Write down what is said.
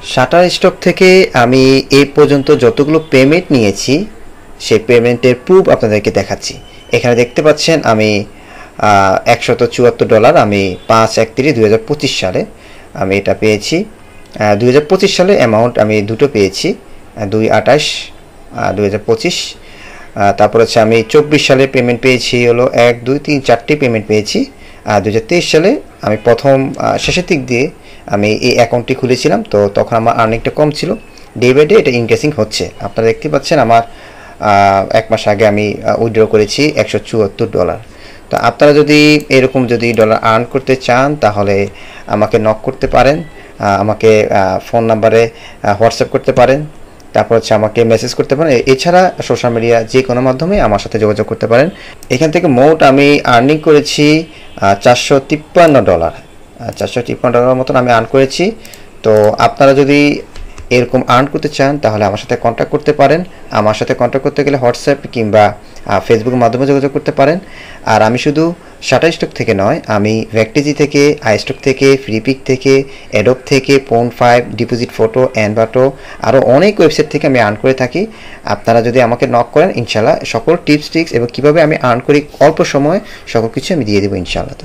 Shutter stock থেকে আমি এই পর্যন্ত যতগুলো পেমেন্ট নিয়েছি সেই পেমেন্টের প্রুফ আপনাদেরকে দেখাচ্ছি। এখানে দেখতে পাচ্ছেন আমি $174 আমি 5/31/2025 সালে আমি এটা পেয়েছি। 2025 সালে অ্যামাউন্ট আমি দুটো পেয়েছি, 2/28 2025। তারপর হচ্ছে আমি 24 সালে পেমেন্ট পেয়েছি হলো 1 2 3 4টি পেমেন্ট পেয়েছি। 2023 সালে আমি প্রথম শেষের দিক দিয়ে আমি এই অ্যাকাউন্টটি খুলেছিলাম, তো তখন আমার আর্নিংটা কম ছিল। ডে বাই ডে এটা ইনক্রিজিং হচ্ছে। আপনারা দেখতে পাচ্ছেন আমার 1 মাস আগে আমি উইথড্র করেছি $174। তো আপনারা যদি এরকম যদি ডলার আর্ন করতে চান তাহলে আমাকে নক করতে পারেন, আমাকে ফোন নাম্বারে হোয়াটসঅ্যাপ করতে পারেন, তারপর হচ্ছে আমাকে মেসেজ করতে পারেন। এছাড়া সোশ্যাল মিডিয়া যে কোনো মাধ্যমে আমার সাথে যোগাযোগ করতে পারেন। এখান থেকে মোট আমি আর্নিং করেছি $453, $453 মতন আমি আর্ন করেছি। তো আপনারা যদি এরকম আর্ন করতে চান তাহলে আমার সাথে কন্ট্যাক্ট করতে পারেন। আমার সাথে কন্ট্যাক্ট করতে গেলে হোয়াটসঅ্যাপ কিংবা ফেসবুকের মাধ্যমে যোগাযোগ করতে পারেন। আর আমি শুধু শাটার স্টক থেকে নয়, আমি ভ্যাকটিজি থেকে, আইস্টক থেকে, ফ্রিপিক থেকে, অ্যাডোব থেকে, Pond5, ডিপোজিট ফটো, এনভাটো, আরও অনেক ওয়েবসাইট থেকে আমি আর্ন করে থাকি। আপনারা যদি আমাকে নক করেন ইনশাল্লাহ সকল টিপস ট্রিক্স এবং কীভাবে আমি আর্ন করি অল্প সময়ে সকল কিছু আমি দিয়ে দেবো ইনশাআল্লাহ।